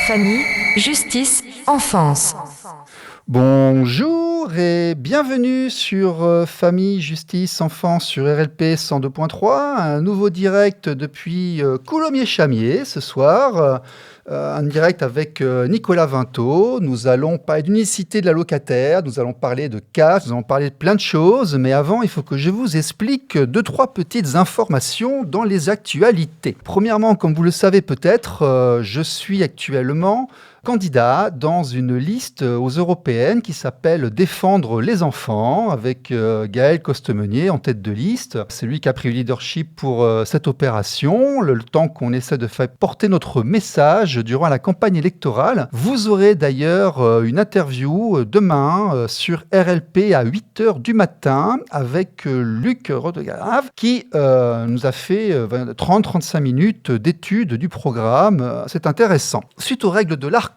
Famille, justice, enfance. Bonjour et bienvenue sur Famille, Justice, Enfance sur RLP 102.3, un nouveau direct depuis Coulommiers-Chamiers ce soir, un direct avec Nicolas Vinto. Nous allons parler d'unicité de la locataire, nous allons parler de casse, nous allons parler de plein de choses, mais avant il faut que je vous explique 2-3 petites informations dans les actualités. Premièrement, comme vous le savez peut-être, je suis actuellement candidat dans une liste aux européennes qui s'appelle Défendre les enfants avec Gaël Costemenier en tête de liste. C'est lui qui a pris le leadership pour cette opération, le temps qu'on essaie de faire porter notre message durant la campagne électorale. Vous aurez d'ailleurs une interview demain sur RLP à 8h du matin avec Luc Rodegrave qui nous a fait 30-35 minutes d'études du programme. C'est intéressant. Suite aux règles de l'ARCOM,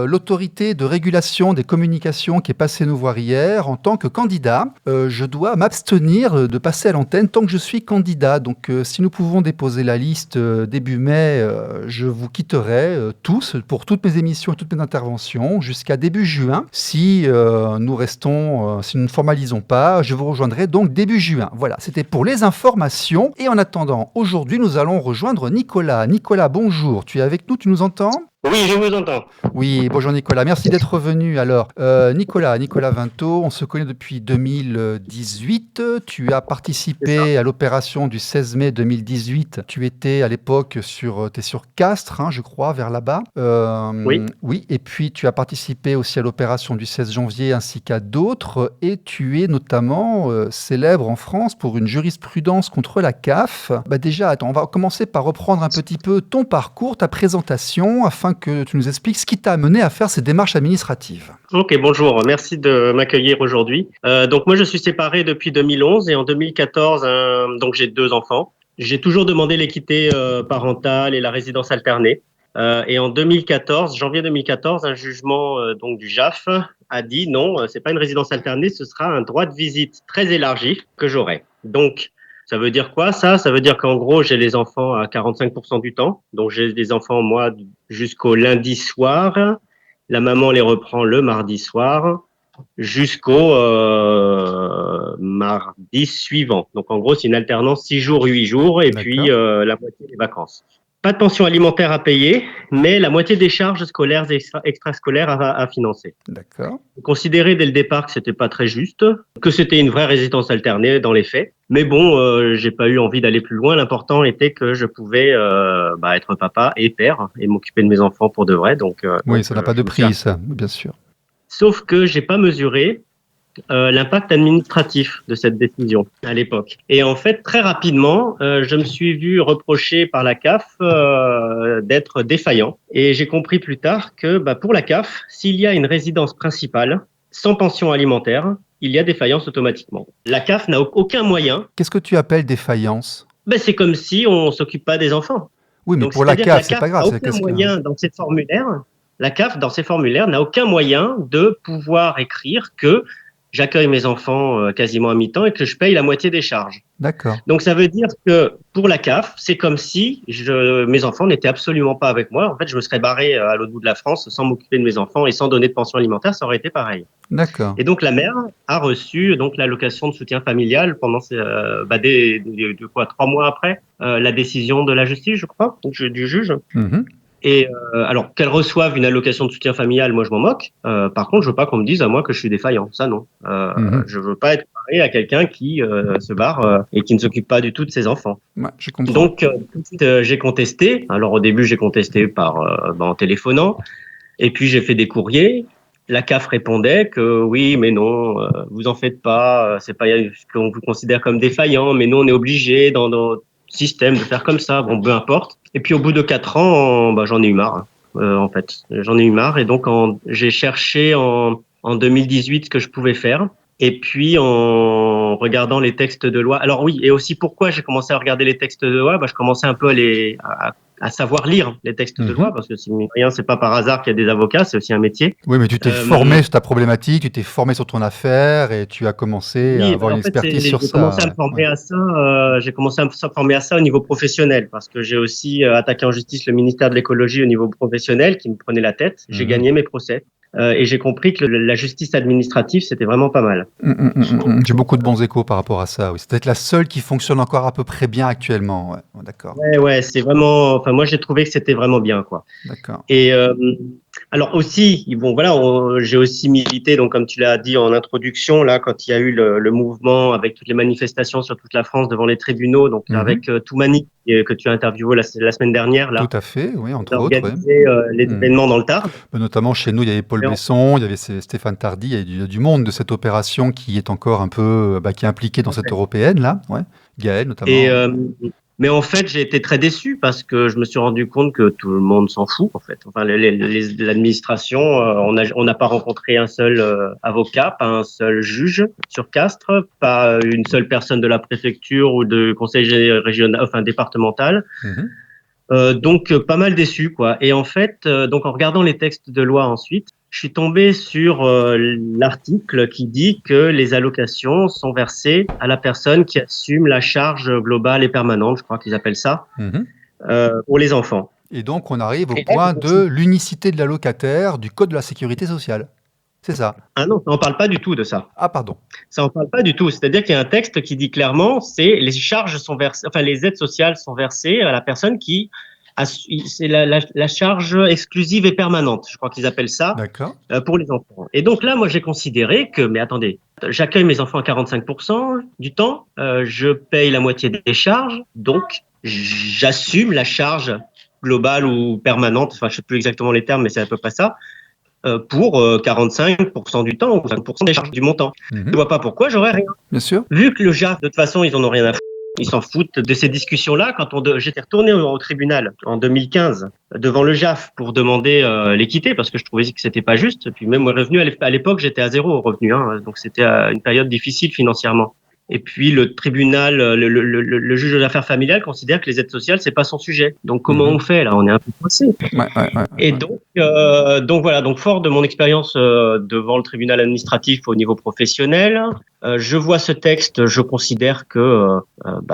l'autorité de régulation des communications qui est passée nous voir hier, en tant que candidat, je dois m'abstenir de passer à l'antenne tant que je suis candidat. Donc si nous pouvons déposer la liste début mai, je vous quitterai tous pour toutes mes émissions et toutes mes interventions jusqu'à début juin. Si nous ne formalisons pas, je vous rejoindrai donc début juin. Voilà, c'était pour les informations. Et en attendant, aujourd'hui, nous allons rejoindre Nicolas. Nicolas, bonjour. Tu es avec nous, tu nous entends ? Oui, je vous entends. Oui, bonjour Nicolas, merci d'être venu. Alors, Nicolas Vinto, on se connaît depuis 2018. Tu as participé à l'opération du 16 mai 2018. Tu étais à l'époque sur Castres, je crois, vers là-bas. Oui. Oui, et puis tu as participé aussi à l'opération du 16 janvier ainsi qu'à d'autres. Et tu es notamment célèbre en France pour une jurisprudence contre la CAF. Déjà, attends, on va commencer par reprendre un petit peu ton parcours, ta présentation, afin que tu nous expliques ce qui t'a amené à faire ces démarches administratives. Ok, bonjour. Merci de m'accueillir aujourd'hui. Donc moi, je suis séparé depuis 2011 et en 2014, donc j'ai 2 enfants. J'ai toujours demandé l'équité parentale et la résidence alternée. Et en 2014, janvier 2014, un jugement donc du JAF a dit non, c'est pas une résidence alternée, ce sera un droit de visite très élargi que j'aurai. Donc ça veut dire quoi, ça? Ça veut dire qu'en gros, j'ai les enfants à 45% du temps. Donc, j'ai des enfants, moi, jusqu'au lundi soir. La maman les reprend le mardi soir jusqu'au mardi suivant. Donc, en gros, c'est une alternance 6 jours, 8 jours et puis la moitié des vacances. Pas de pension alimentaire à payer, mais la moitié des charges scolaires et extrascolaires à financer. D'accord. J'ai considéré dès le départ que c'était pas très juste, que c'était une vraie résidence alternée dans les faits. Mais bon, j'ai pas eu envie d'aller plus loin. L'important était que je pouvais être papa et père et m'occuper de mes enfants pour de vrai. Donc ça n'a pas de prix, ça, bien sûr. Sauf que j'ai pas mesuré l'impact administratif de cette décision à l'époque. Et en fait, très rapidement, je me suis vu reprocher par la CAF d'être défaillant. Et j'ai compris plus tard que pour la CAF, s'il y a une résidence principale sans pension alimentaire, il y a défaillance automatiquement. La CAF n'a aucun moyen. Qu'est-ce que tu appelles défaillance ? C'est comme si on s'occupe pas des enfants. Oui, mais donc, pour la CAF, c'est pas grave. Aucun moyen dans ces formulaires. La CAF, dans ses formulaires, n'a aucun moyen de pouvoir écrire que j'accueille mes enfants quasiment à mi-temps et que je paye la moitié des charges. D'accord. Donc, ça veut dire que pour la CAF, c'est comme si mes enfants n'étaient absolument pas avec moi. En fait, je me serais barré à l'autre bout de la France sans m'occuper de mes enfants et sans donner de pension alimentaire, ça aurait été pareil. D'accord. Et donc, la mère a reçu donc l'allocation de soutien familial pendant 3 mois après la décision de la justice, je crois, du juge. Mm-hmm. Et alors qu'elle reçoive une allocation de soutien familial, moi je m'en moque. Par contre, je veux pas qu'on me dise à moi que je suis défaillant. Ça non. Je veux pas être comparé à quelqu'un qui se barre et qui ne s'occupe pas du tout de ses enfants. Ouais, je comprends. Donc tout de suite j'ai contesté. Alors au début j'ai contesté en téléphonant, et puis j'ai fait des courriers. La CAF répondait que oui, mais non, vous en faites pas. C'est pas qu'on vous considère comme défaillant, mais nous on est obligé dans notre système de faire comme ça. Bon, peu importe. Et puis au bout de 4 ans, j'en ai eu marre. En fait, j'en ai eu marre et donc j'ai cherché en 2018 ce que je pouvais faire. Et puis en regardant les textes de loi. Alors oui, et aussi pourquoi j'ai commencé à regarder les textes de loi, je commençais un peu à à savoir lire les textes de loi, parce que rien, c'est pas par hasard qu'il y a des avocats, c'est aussi un métier. Oui, mais tu t'es formé sur ta problématique, tu t'es formé sur ton affaire et tu as commencé à avoir une expertise sur ça. J'ai commencé à me former à ça. J'ai commencé à me former à ça au niveau professionnel, parce que j'ai aussi attaqué en justice le ministère de l'écologie au niveau professionnel, qui me prenait la tête. J'ai gagné mes procès. Et j'ai compris que la justice administrative, c'était vraiment pas mal. J'ai beaucoup de bons échos par rapport à ça. Oui. C'est peut-être la seule qui fonctionne encore à peu près bien actuellement. Ouais. Oh, d'accord. Ouais, c'est vraiment. Enfin, moi, j'ai trouvé que c'était vraiment bien, quoi. D'accord. Et alors aussi, bon, voilà, j'ai aussi milité, donc comme tu l'as dit en introduction, là, quand il y a eu le mouvement avec toutes les manifestations sur toute la France devant les tribunaux, donc avec Toumani que tu as interviewé la semaine dernière, là. Tout à fait, oui, entre autres. Organisé les événements dans le Tarn. Notamment chez nous, il y avait Paul Besson, il y avait Stéphane Tardy, il y a du monde de cette opération qui est encore un peu, qui est impliqué dans cette européenne là, ouais. Gaël notamment. Et mais en fait, j'ai été très déçu parce que je me suis rendu compte que tout le monde s'en fout, en fait. Enfin, l'administration, on n'a pas rencontré un seul avocat, pas un seul juge sur Castres, pas une seule personne de la préfecture ou de conseil régional, enfin départemental. Donc, pas mal déçu, quoi. Et en fait, donc en regardant les textes de loi ensuite, je suis tombé sur l'article qui dit que les allocations sont versées à la personne qui assume la charge globale et permanente, je crois qu'ils appellent ça, pour les enfants. Et donc, on arrive au point de l'unicité de l'allocataire du Code de la sécurité sociale. C'est ça. Ah non, ça n'en parle pas du tout de ça. Ah, pardon. Ça n'en parle pas du tout. C'est-à-dire qu'il y a un texte qui dit clairement, les charges sont versées, enfin, les aides sociales sont versées à la personne qui c'est la charge exclusive et permanente, je crois qu'ils appellent ça, pour les enfants. Et donc là, moi, j'ai considéré que, mais attendez, j'accueille mes enfants à 45% du temps, je paye la moitié des charges, donc j'assume la charge globale ou permanente, enfin, je sais plus exactement les termes, mais c'est à peu près ça, pour 45% du temps ou 50% des charges du montant. Je ne vois pas pourquoi j'aurais rien. Bien sûr. Vu que le JAF, de toute façon, ils en ont rien à foutre. Ils s'en foutent de ces discussions-là. J'étais retourné au tribunal en 2015 devant le JAF pour demander l'équité parce que je trouvais que c'était pas juste. Puis même mon revenu à l'époque, j'étais à 0 revenu, donc c'était une période difficile financièrement. Et puis le tribunal, le juge aux affaires familiales considère que les aides sociales c'est pas son sujet. Donc comment on fait là? On est un peu coincé. Et donc voilà, donc fort de mon expérience devant le tribunal administratif au niveau professionnel, je vois ce texte, je considère que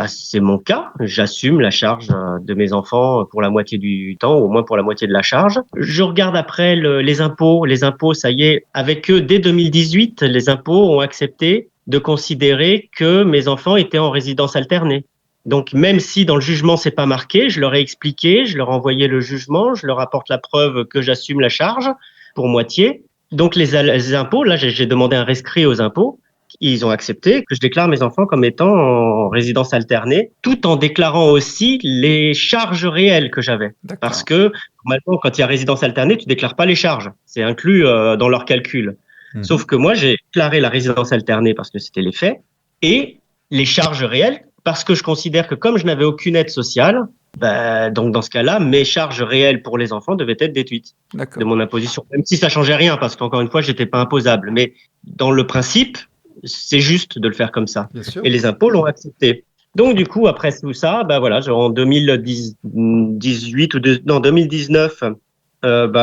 c'est mon cas. J'assume la charge de mes enfants pour la moitié du temps, au moins pour la moitié de la charge. Je regarde après les impôts. Les impôts, ça y est, avec eux dès 2018, les impôts ont accepté de considérer que mes enfants étaient en résidence alternée. Donc, même si dans le jugement, c'est pas marqué, je leur ai expliqué, je leur ai envoyé le jugement, je leur apporte la preuve que j'assume la charge pour moitié. Donc, les impôts, là, j'ai demandé un rescrit aux impôts. Ils ont accepté que je déclare mes enfants comme étant en résidence alternée, tout en déclarant aussi les charges réelles que j'avais. Parce que, normalement, quand il y a résidence alternée, tu déclares pas les charges. C'est inclus dans leur calcul. Sauf que moi, j'ai déclaré la résidence alternée parce que c'était les faits et les charges réelles parce que je considère que comme je n'avais aucune aide sociale, donc dans ce cas-là, mes charges réelles pour les enfants devaient être déduites de mon imposition. Même si ça changeait rien parce qu'encore une fois, j'étais pas imposable. Mais dans le principe, c'est juste de le faire comme ça. Et les impôts l'ont accepté. Donc du coup, après tout ça, en 2018 ou 2019,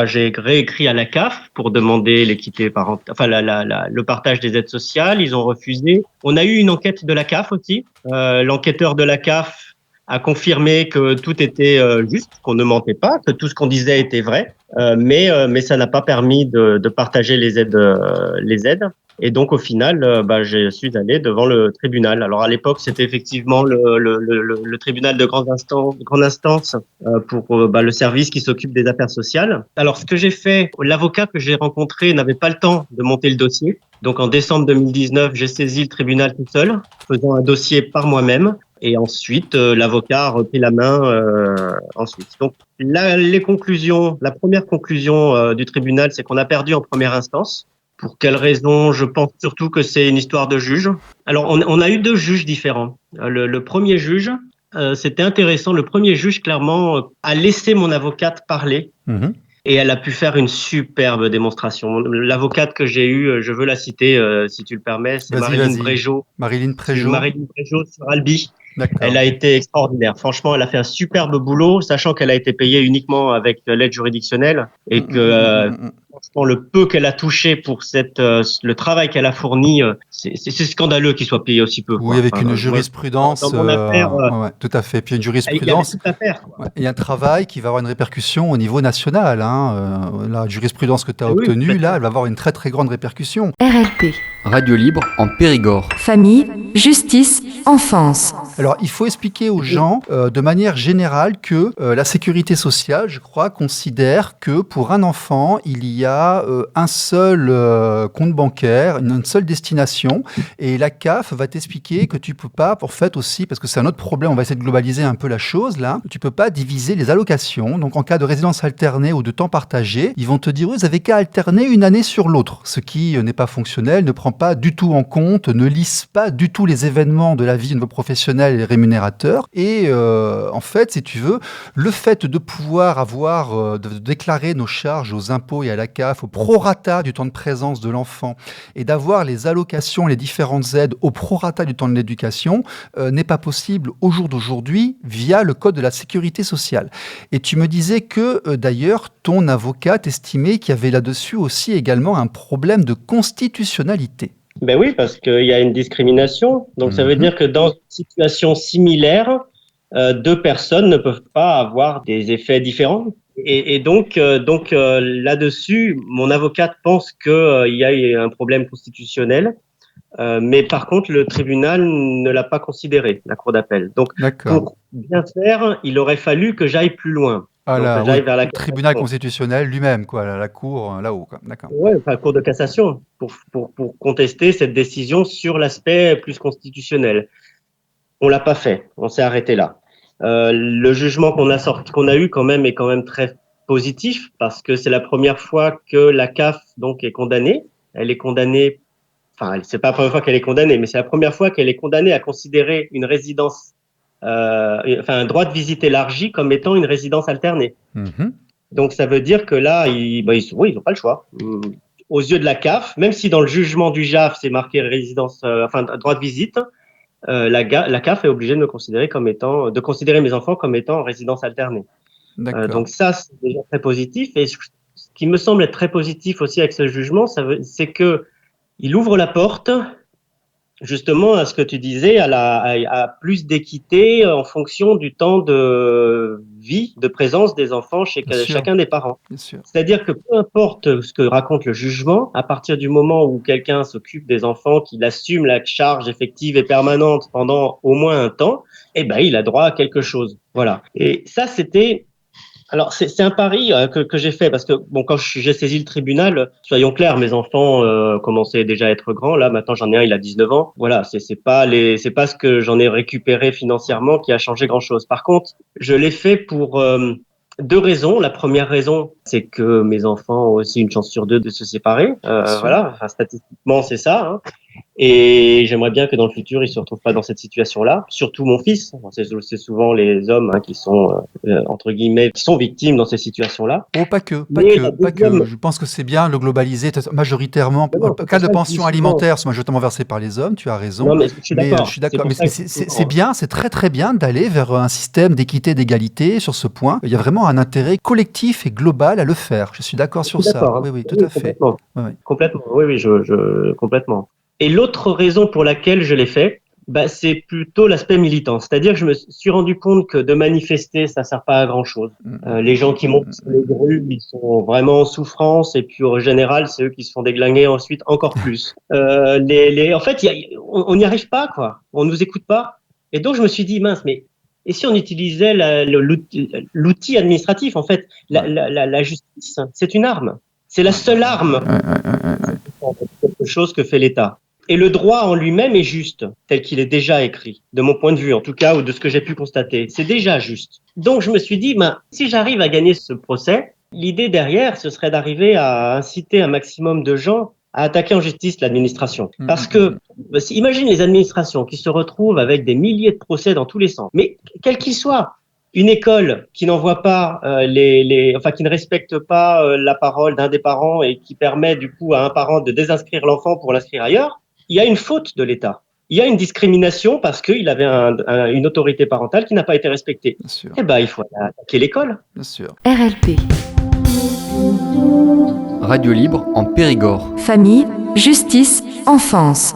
j'ai réécrit à la CAF pour demander l'équité parentale, enfin le partage des aides sociales. Ils ont refusé. On a eu une enquête de la CAF aussi. L'enquêteur de la CAF a confirmé que tout était juste, qu'on ne mentait pas, que tout ce qu'on disait était vrai, mais ça n'a pas permis de partager les aides. Et donc au final, je suis allé devant le tribunal. Alors à l'époque, c'était effectivement le tribunal de grande instance pour le service qui s'occupe des affaires sociales. Alors ce que j'ai fait, l'avocat que j'ai rencontré n'avait pas le temps de monter le dossier. Donc en décembre 2019, j'ai saisi le tribunal tout seul, faisant un dossier par moi-même. Et ensuite, l'avocat a repris la main ensuite. Donc là, la première conclusion du tribunal, c'est qu'on a perdu en première instance. Pour quelle raison? Je pense surtout que c'est une histoire de juge. Alors, on a eu 2 juges différents. Le premier juge, c'était intéressant. Le premier juge, clairement, a laissé mon avocate parler. Et elle a pu faire une superbe démonstration. L'avocate que j'ai eue, je veux la citer, si tu le permets, c'est Marilyn Préjot. Marilyn Préjot sur Albi. Elle D'accord. a été extraordinaire. Franchement, elle a fait un superbe boulot, sachant qu'elle a été payée uniquement avec l'aide juridictionnelle Mm, et que mm, mm, mm, mm, mm. franchement, le peu qu'elle a touché pour le travail qu'elle a fourni, c'est scandaleux qu'il soit payé aussi peu, Oui, quoi. avec Enfin, une moi, dans jurisprudence, mon affaire, ouais, ouais, tout à fait. Puis une il y avait jurisprudence, tout à faire, quoi. ouais, et un travail qui va avoir une répercussion au niveau national, hein. La jurisprudence que tu as Ah oui, obtenue, là, complètement. elle va avoir une très très grande répercussion. RLP. Radio Libre en Périgord. Famille, justice, enfance. Alors, il faut expliquer aux gens, de manière générale, que la sécurité sociale, je crois, considère que pour un enfant, il y a un seul compte bancaire, une seule destination, et la CAF va t'expliquer que tu peux pas, en fait aussi, parce que c'est un autre problème, on va essayer de globaliser un peu la chose là, tu peux pas diviser les allocations. Donc, en cas de résidence alternée ou de temps partagé, ils vont te dire, oui, vous avez qu'à alterner une année sur l'autre, ce qui n'est pas fonctionnel, ne prend pas du tout en compte, ne lisse pas du tout les événements de la vie de vos professionnels et rémunérateurs. Et en fait, si tu veux, le fait de pouvoir avoir, de déclarer nos charges aux impôts et à la CAF au prorata du temps de présence de l'enfant et d'avoir les allocations, les différentes aides au prorata du temps de l'éducation n'est pas possible au jour d'aujourd'hui via le code de la sécurité sociale. Et tu me disais que d'ailleurs, ton avocate estimait qu'il y avait là-dessus aussi également un problème de constitutionnalité. Ben oui, parce qu'il y a une discrimination. Donc, ça veut Mhm. dire que dans une situation similaire, deux personnes ne peuvent pas avoir des effets différents. Et donc, là-dessus, mon avocate pense qu'il y a un problème constitutionnel, mais par contre, le tribunal ne l'a pas considéré, la cour d'appel. Donc, D'accord. pour bien faire, il aurait fallu que j'aille plus loin. Ah Donc, là, que oui, j'aille vers la le tribunal cassation. constitutionnel lui-même, quoi, la cour là-haut, quoi. D'accord. Ouais, enfin, cour de cassation, pour contester cette décision sur l'aspect plus constitutionnel. On l'a pas fait, on s'est arrêté là. Le jugement qu'on a eu quand même est quand même très positif parce que c'est la première fois que la CAF donc est condamnée. Elle est condamnée, enfin c'est pas la première fois qu'elle est condamnée, mais c'est la première fois qu'elle est condamnée à considérer une résidence, enfin un droit de visite élargi comme étant une résidence alternée. Mhm. Donc ça veut dire que là, oui, ils n'ont pas le choix. Aux yeux de la CAF, même si dans le jugement du JAF c'est marqué résidence, enfin droit de visite, la CAF est obligée de me considérer comme étant, de considérer mes enfants comme étant en résidence alternée. D'accord. Donc ça, c'est déjà très positif. Et ce qui me semble être très positif aussi avec ce jugement, c'est que il ouvre la porte justement à ce que tu disais, à plus d'équité en fonction du temps de vie, de présence des enfants chez Bien sûr, chacun des parents. bien sûr. C'est-à-dire que peu importe ce que raconte le jugement, à partir du moment où quelqu'un s'occupe des enfants, qu'il assume la charge effective et permanente pendant au moins un temps, eh ben, il a droit à quelque chose. Voilà. Et ça, alors, c'est un pari que j'ai fait parce que bon, quand j'ai saisi le tribunal, soyons clairs, mes enfants commençaient déjà à être grands. Là, maintenant, j'en ai un, il a 19 ans. Voilà, c'est pas ce que j'en ai récupéré financièrement qui a changé grand-chose. Par contre, je l'ai fait pour deux raisons. La première raison, c'est que mes enfants ont aussi une chance sur deux de se séparer. Bien sûr. Voilà, enfin, statistiquement, c'est ça. Hein. Et j'aimerais bien que dans le futur, ils se retrouvent pas dans cette situation-là. Surtout mon fils. C'est souvent les hommes hein, qui sont entre guillemets qui sont victimes dans ces situations-là. Oh, pas que, pas Mais que, la pas que. deuxième, Je pense que c'est bien de le globaliser majoritairement. non, c'est Cas pour de ça que je dis pension souvent. alimentaire sont majoritairement versés par les hommes, tu as raison. Non, mais je suis Mais je d'accord. suis C'est d'accord. pour Mais ça que c'est bien, c'est très très bien d'aller vers un système d'équité, d'égalité sur ce point. Il y a vraiment un intérêt collectif et global à le faire. Je suis d'accord je sur suis ça. d'accord. Hein. Oui, oui, tout Oui, à fait. complètement, Oui, oui. complètement. Oui, oui, complètement. Et l'autre raison pour laquelle je l'ai fait, bah, c'est plutôt l'aspect militant. C'est-à-dire que je me suis rendu compte que de manifester, ça sert pas à grand-chose. Les gens qui montent sur les grues, ils sont vraiment en souffrance, et puis au général, c'est eux qui se font déglinguer ensuite encore plus. En fait, on n'y arrive pas, quoi. On nous écoute pas. Et donc, je me suis dit, mince, mais et si on utilisait l'outil administratif, en fait, Ouais. la justice, c'est une arme. C'est la seule arme, quelque chose que fait l'État. Et le droit en lui-même est juste, tel qu'il est déjà écrit, de mon point de vue en tout cas, ou de ce que j'ai pu constater. C'est déjà juste. Donc je me suis dit, ben, si j'arrive à gagner ce procès, l'idée derrière, ce serait d'arriver à inciter un maximum de gens à attaquer en justice l'administration. Parce que, imagine les administrations qui se retrouvent avec des milliers de procès dans tous les sens, mais quel qu'il soit, une école qui n'envoie pas enfin qui ne respecte pas la parole d'un des parents et qui permet du coup à un parent de désinscrire l'enfant pour l'inscrire ailleurs, il y a une faute de l'État. il y a une discrimination parce qu'il avait une autorité parentale qui n'a pas été respectée. Bien sûr, Eh ben, il faut attaquer l'école. bien sûr. RLP. Radio libre en Périgord. Famille, justice, enfance.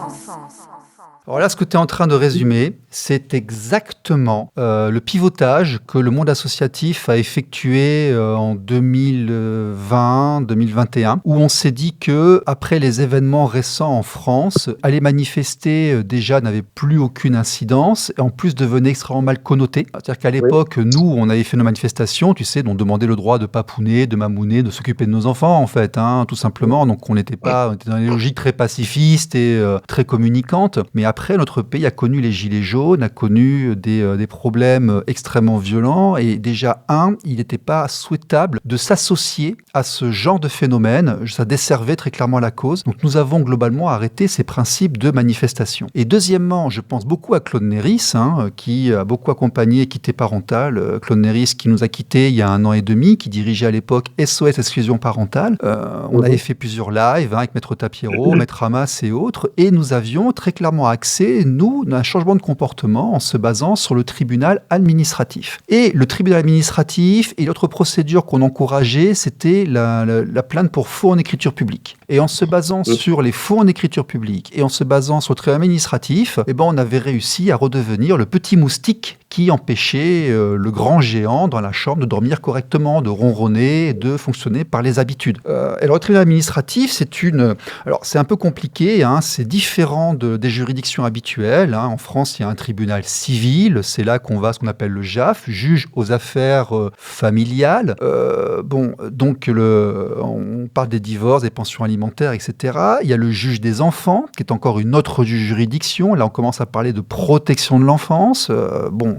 Alors là, ce que tu es en train de résumer, c'est exactement le pivotage que le monde associatif a effectué en 2020-2021, où on s'est dit que après les événements récents en France, aller manifester déjà n'avait plus aucune incidence et en plus devenait extrêmement mal connoté. C'est-à-dire qu'à l'époque, nous, on avait fait nos manifestations, tu sais, on demandait le droit de papouner, de mamouner, de s'occuper de nos enfants, en fait, hein, tout simplement. Donc on était dans des logiques très pacifistes et très communicantes. Mais après, notre pays a connu les gilets jaunes, a connu des problèmes extrêmement violents. Et déjà, il n'était pas souhaitable de s'associer à ce genre de phénomène. Ça desservait très clairement la cause. Donc nous avons globalement arrêté ces principes de manifestation. Et deuxièmement, je pense beaucoup à Claude Néris, qui a beaucoup accompagné Équité Parentale. Claude Néris qui nous a quittés il y a 1 an et demi, qui dirigeait à l'époque SOS Exclusion Parentale. On avait fait plusieurs lives avec Maître Tapiero, Maître Hamas et autres. Et nous avions très clairement axé, nous, un changement de comportement en se basant sur le tribunal administratif. Et le tribunal administratif et l'autre procédure qu'on encourageait, c'était la plainte pour faux en écriture publique. Et en se basant sur les faux en écriture publique et en se basant sur le tribunal administratif, on avait réussi à redevenir le petit moustique qui empêchait le grand géant dans la chambre de dormir correctement, de ronronner, de fonctionner par les habitudes. Et le tribunal administratif, c'est un peu compliqué, c'est différent des juridictions habituelles. En France, il y a un tribunal civil, c'est là qu'on va, ce qu'on appelle le JAF, juge aux affaires familiales. Donc on parle des divorces, des pensions alimentaires, etc. Il y a le juge des enfants, qui est encore une autre juridiction. Là, on commence à parler de protection de l'enfance.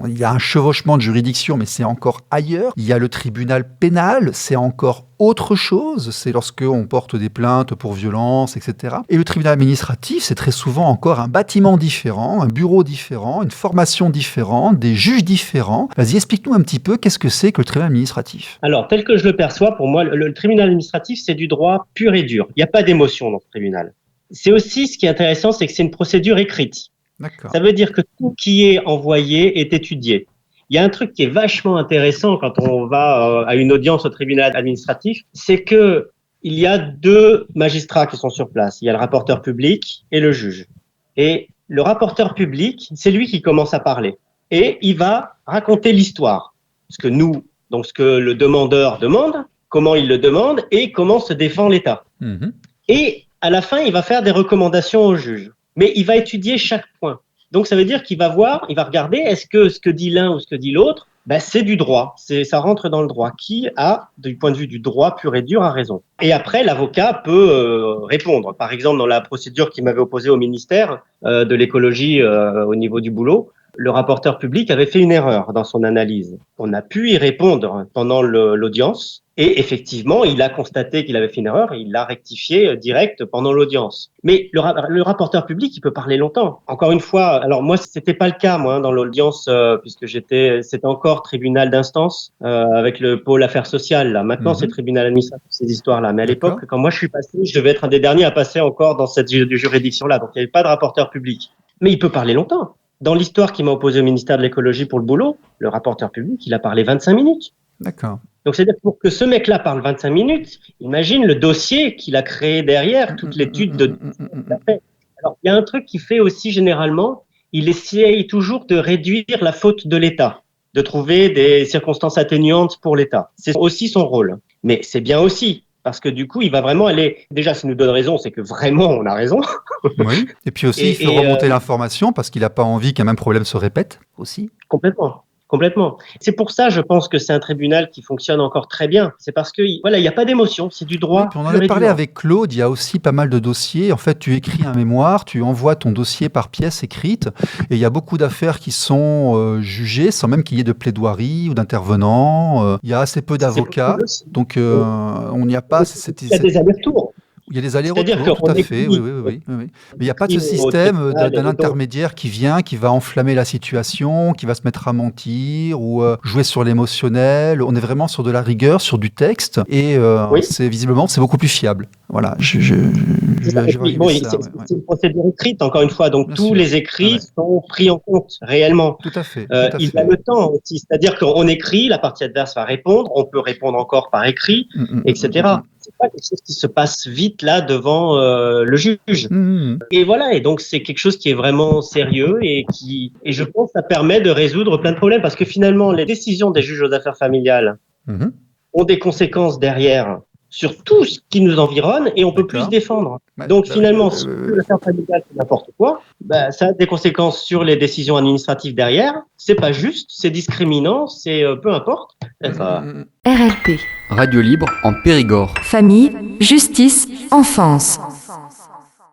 Il y a un chevauchement de juridiction, mais c'est encore ailleurs. Il y a le tribunal pénal, c'est encore autre chose. C'est lorsqu'on porte des plaintes pour violence, etc. Et le tribunal administratif, c'est très souvent encore un bâtiment différent, un bureau différent, une formation différente, des juges différents. Vas-y, explique-nous un petit peu qu'est-ce que c'est que le tribunal administratif. Alors, tel que je le perçois, pour moi, le tribunal administratif, c'est du droit pur et dur. Il n'y a pas d'émotion dans ce tribunal. C'est aussi, ce qui est intéressant, c'est que c'est une procédure écrite. D'accord. Ça veut dire que tout qui est envoyé est étudié. Il y a un truc qui est vachement intéressant quand on va à une audience au tribunal administratif, c'est que il y a 2 magistrats qui sont sur place. Il y a le rapporteur public et le juge. Et le rapporteur public, c'est lui qui commence à parler. Et il va raconter l'histoire. Ce que le demandeur demande, comment il le demande et comment se défend l'État. Et à la fin, il va faire des recommandations au juge. Mais il va étudier chaque point. Donc, ça veut dire qu'il va regarder, est-ce que ce que dit l'un ou ce que dit l'autre, c'est du droit. Ça rentre dans le droit. Qui a, du point de vue du droit pur et dur, a raison. Et après, l'avocat peut répondre. Par exemple, dans la procédure qui m'avait opposée au ministère de l'écologie au niveau du boulot, le rapporteur public avait fait une erreur dans son analyse. On a pu y répondre pendant l'audience. Et effectivement, il a constaté qu'il avait fait une erreur et il l'a rectifié direct pendant l'audience. Mais le rapporteur public, il peut parler longtemps. Encore une fois, alors moi, c'était pas le cas, moi, dans l'audience, puisque c'était encore tribunal d'instance avec le pôle affaires sociales. Là. Maintenant, c'est tribunal administratif, ces histoires-là. Mais à l'époque, quand moi je suis passé, je devais être un des derniers à passer encore dans cette juridiction-là. Donc, il n'y avait pas de rapporteur public. Mais il peut parler longtemps. Dans l'histoire qui m'a opposé au ministère de l'écologie pour le boulot, le rapporteur public, il a parlé 25 minutes. D'accord. Donc, c'est-à-dire pour que ce mec-là parle 25 minutes, imagine le dossier qu'il a créé derrière, toute l'étude de... Alors, il y a un truc qu'il fait aussi généralement, il essaye toujours de réduire la faute de l'État, de trouver des circonstances atténuantes pour l'État. C'est aussi son rôle. Mais c'est bien aussi, parce que du coup, il va vraiment aller... Déjà, s'il nous donne raison, c'est que vraiment, on a raison. Oui. Et puis aussi, il faut remonter l'information, parce qu'il n'a pas envie qu'un même problème se répète aussi. Complètement. C'est pour ça, je pense que c'est un tribunal qui fonctionne encore très bien. C'est parce que, il n'y a pas d'émotion, c'est du droit. Oui, on en avait parlé avec Claude, il y a aussi pas mal de dossiers. En fait, tu écris un mémoire, tu envoies ton dossier par pièce écrite, et il y a beaucoup d'affaires qui sont jugées sans même qu'il y ait de plaidoirie ou d'intervenants. Il y a assez peu d'avocats, donc on n'y a pas... Il y a des allers-retours. Il y a des C'est-à-dire allers-retours, tout qu'on à fait, oui, écrit, oui, oui, oui, oui, oui. Mais il n'y a pas de ce au système tribunal d'un et donc, intermédiaire qui vient, qui va enflammer la situation, qui va se mettre à mentir ou jouer sur l'émotionnel. On est vraiment sur de la rigueur, sur du texte, et oui. c'est beaucoup plus fiable. Voilà, C'est ça. je Et vais puis, arriver bon, à ça. Ouais, ouais. c'est une procédure écrite, encore une fois, donc Bien tous sûr. les Ouais, écrits ouais. sont pris en compte réellement. Tout à fait, tout à Il y a fait. le temps aussi, c'est-à-dire qu'on écrit, la partie adverse va répondre, on peut répondre encore par écrit, Mm, mm, mm, mm, etc. mm. C'est pas quelque chose qui se passe vite là devant le juge. Mm, mm, mm. Et voilà, et donc c'est quelque chose qui est vraiment sérieux et je pense que ça permet de résoudre plein de problèmes parce que finalement les décisions des juges aux affaires familiales Mhm. ont des conséquences derrière sur tout ce qui nous environne et on peut plus se D'accord. défendre. Ouais, Donc bah oui, finalement, si l'affaire familiale c'est n'importe quoi, bah, ça a des conséquences sur les décisions administratives derrière. C'est pas juste, c'est discriminant, c'est peu importe. mm, Ça, mm, mm. RLP. Radio libre en Périgord. Famille, justice, enfance.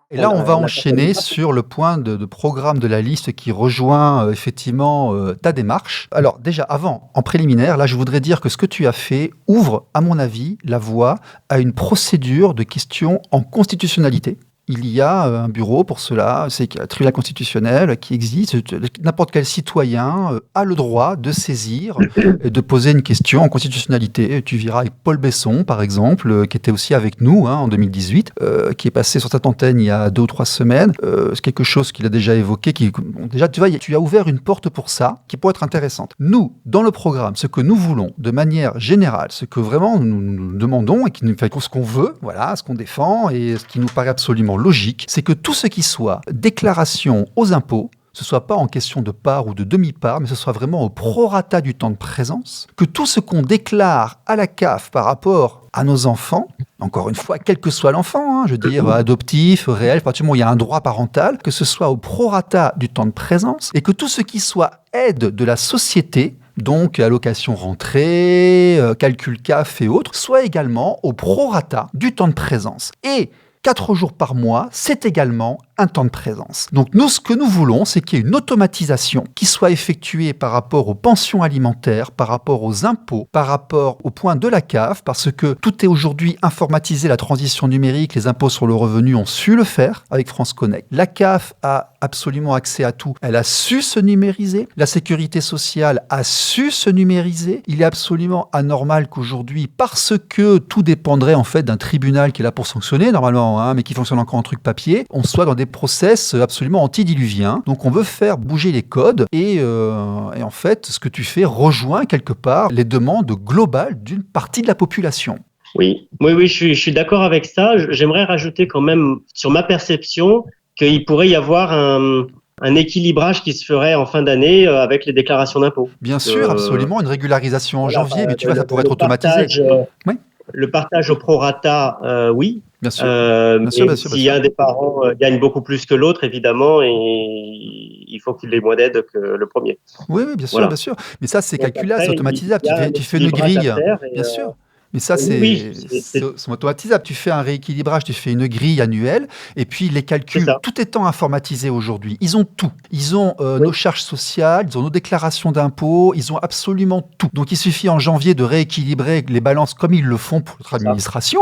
Et là, on va la enchaîner personne- sur le point de programme de la liste qui rejoint effectivement ta démarche. Alors déjà, avant, en préliminaire, là, je voudrais dire que ce que tu as fait ouvre, à mon avis, la voie à une procédure de questions en constitutionnalité. Il y a un bureau pour cela, c'est le tribunal constitutionnel qui existe. N'importe quel citoyen a le droit de saisir et de poser une question en constitutionnalité. Tu verras avec Paul Besson, par exemple, qui était aussi avec nous en 2018, qui est passé sur cette antenne il y a 2 ou 3 semaines. C'est quelque chose qu'il a déjà évoqué. Bon, déjà, tu vois, tu as ouvert une porte pour ça, qui pourrait être intéressante. Nous, dans le programme, ce que nous voulons, de manière générale, ce que vraiment nous demandons et qui nous fait ce qu'on veut, voilà, ce qu'on défend et ce qui nous paraît absolument logique, c'est que tout ce qui soit déclaration aux impôts, ce soit pas en question de part ou de demi-part, mais ce soit vraiment au prorata du temps de présence, que tout ce qu'on déclare à la CAF par rapport à nos enfants, encore une fois, quel que soit l'enfant, je veux dire adoptif, réel, pratiquement il y a un droit parental, que ce soit au prorata du temps de présence, et que tout ce qui soit aide de la société, donc allocation rentrée, calcul CAF et autres, soit également au prorata du temps de présence. Et 4 jours par mois, c'est également un temps de présence. Donc nous, ce que nous voulons, c'est qu'il y ait une automatisation qui soit effectuée par rapport aux pensions alimentaires, par rapport aux impôts, par rapport au point de la CAF, parce que tout est aujourd'hui informatisé, la transition numérique, les impôts sur le revenu ont su le faire avec France Connect. La CAF a absolument accès à tout. Elle a su se numériser. La sécurité sociale a su se numériser. Il est absolument anormal qu'aujourd'hui, parce que tout dépendrait en fait d'un tribunal qui est là pour sanctionner normalement, mais qui fonctionne encore en truc papier, on soit dans des process absolument antidiluviens. Donc on veut faire bouger les codes et en fait, ce que tu fais rejoint quelque part les demandes globales d'une partie de la population. Oui, je suis d'accord avec ça. J'aimerais rajouter quand même sur ma perception qu'il pourrait y avoir un équilibrage qui se ferait en fin d'année avec les déclarations d'impôts. Bien sûr, absolument, une régularisation en Voilà, janvier, mais tu vois, ça pourrait être le automatisé. partage, Oui. Le partage au prorata, oui. Bien sûr, Mais bien sûr. s'il y a un des parents gagne beaucoup plus que l'autre, évidemment, et il faut qu'il ait moins d'aide que le premier. Oui, bien sûr, Voilà. bien sûr. Mais ça, c'est Donc calculable, après, c'est automatisable. il y a un Tu fais une équilibrage à grille, faire et, bien sûr. Mais ça, oui, c'est automatisable. Tu fais un rééquilibrage, tu fais une grille annuelle, et puis les calculs, tout étant informatisé aujourd'hui, ils ont tout. Ils ont nos charges sociales, ils ont nos déclarations d'impôts, ils ont absolument tout. Donc il suffit en janvier de rééquilibrer les balances comme ils le font pour notre administration.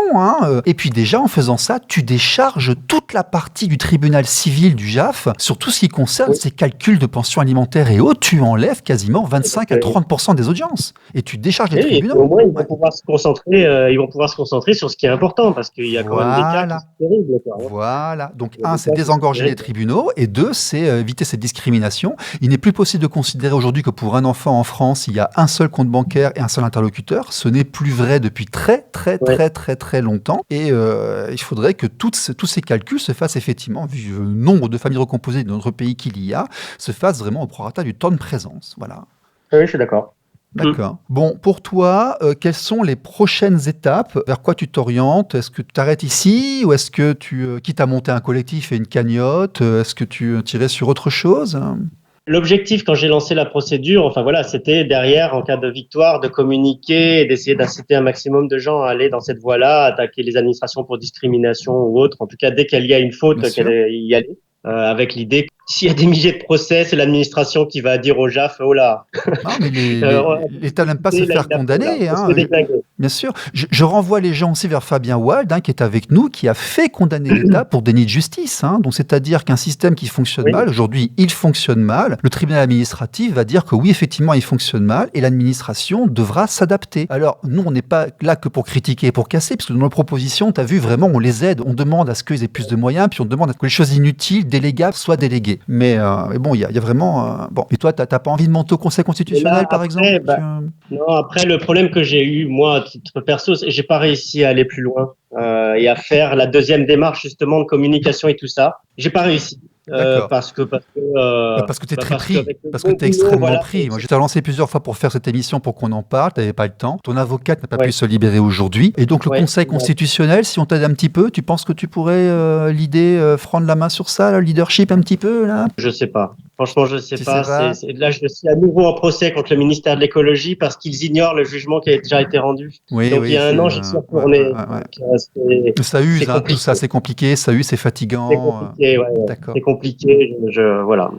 Et puis déjà, en faisant ça, tu décharges toute la partie du tribunal civil du JAF sur tout ce qui concerne ces calculs de pension alimentaire et autres. Tu enlèves quasiment 25 à 30% des audiences. Et tu décharges les tribunaux. Au moins, ils vont pouvoir se concentrer sur ce qui est important parce qu'il y a quand même des cas qui sont terribles. Voilà. Donc, un, c'est désengorger les tribunaux et deux, c'est éviter cette discrimination. Il n'est plus possible de considérer aujourd'hui que pour un enfant en France, il y a un seul compte bancaire et un seul interlocuteur. Ce n'est plus vrai depuis très longtemps. Et il faudrait que tous ces calculs se fassent effectivement, vu le nombre de familles recomposées dans notre pays qu'il y a, se fassent vraiment au prorata du temps de présence. Voilà. Oui, je suis d'accord. D'accord. Bon, pour toi, quelles sont les prochaines étapes? Vers quoi tu t'orientes? Est-ce que tu t'arrêtes ici ou est-ce que quitte à monter un collectif et une cagnotte, est-ce que tu tirais sur autre chose? L'objectif, quand j'ai lancé la procédure, c'était derrière, en cas de victoire, de communiquer et d'essayer d'inciter un maximum de gens à aller dans cette voie-là, attaquer les administrations pour discrimination ou autre. En tout cas, dès qu'il y a une faute, y aller. Avec l'idée s'il y a des milliers de procès, c'est l'administration qui va dire au JAF, oh là. Non, mais l'État n'aime pas se faire condamner. On se fait déglinguer. Bien sûr. Je renvoie les gens aussi vers Fabien Wald, qui est avec nous, qui a fait condamner l'État pour déni de justice. Donc, c'est-à-dire qu'un système qui fonctionne mal, aujourd'hui, il fonctionne mal. Le tribunal administratif va dire que oui, effectivement, il fonctionne mal et l'administration devra s'adapter. Alors, nous, on n'est pas là que pour critiquer et pour casser, parce que dans nos propositions, tu as vu, vraiment, on les aide. On demande à ce qu'ils aient plus de moyens, puis on demande à ce que les choses inutiles, délégables, soient déléguées. Mais bon, il y a vraiment... Bon, et toi, tu n'as pas envie de monter au Conseil constitutionnel, là, par exemple Non, après, le problème que j'ai eu, moi, à titre perso, c'est que j'ai pas réussi à aller plus loin et à faire la deuxième démarche, justement, de communication et tout ça. J'ai pas réussi. Parce que t'es très pris, parce que t'es extrêmement pris. Moi, je t'ai lancé plusieurs fois pour faire cette émission pour qu'on en parle, t'avais pas le temps. Ton avocate n'a pas pu se libérer aujourd'hui. Et donc, le Conseil constitutionnel, si on t'aide un petit peu, tu penses que tu pourrais l'idée, prendre la main sur ça, le leadership un petit peu, là? Je sais pas. Franchement, je sais pas. Là, je suis à nouveau en procès contre le ministère de l'écologie parce qu'ils ignorent le jugement qui a déjà été rendu. Donc, il y a un an, j'y suis retourné. Ça use, tout ça, c'est compliqué. Ça use, c'est fatigant. C'est compliqué, D'accord. C'est compliqué. Voilà.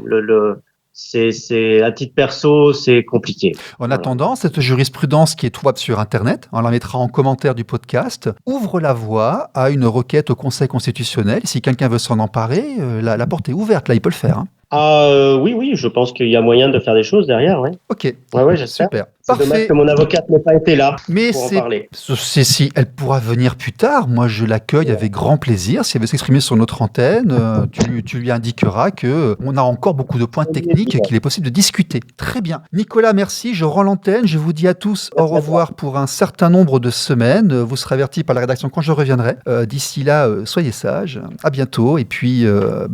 C'est à titre perso, c'est compliqué. En attendant, cette jurisprudence qui est trouvable sur Internet, on la mettra en commentaire du podcast, ouvre la voie à une requête au Conseil constitutionnel. Si quelqu'un veut s'en emparer, la porte est ouverte. Là, il peut le faire. Oui, je pense qu'il y a moyen de faire des choses derrière, ouais. Ok. Ouais, j'espère. Super. C'est Parfait. dommage que mon avocate n'ait pas été là pour en parler. Si elle pourra venir plus tard, moi je l'accueille avec grand plaisir. Si elle veut s'exprimer sur notre antenne, tu lui indiqueras qu'on a encore beaucoup de points techniques qu'il est possible de discuter. Très bien. Nicolas, merci. Je rends l'antenne. Je vous dis à tous au revoir pour un certain nombre de semaines. Vous serez avertis par la rédaction quand je reviendrai. D'ici là, soyez sages. À bientôt. Et puis,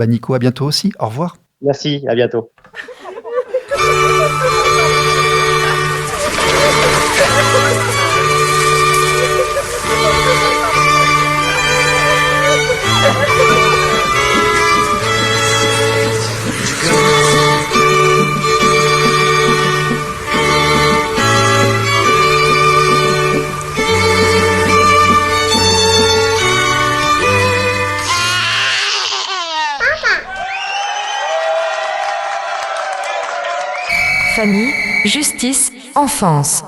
Nico, à bientôt aussi. Au revoir. Merci, à bientôt. Famille, justice, enfance.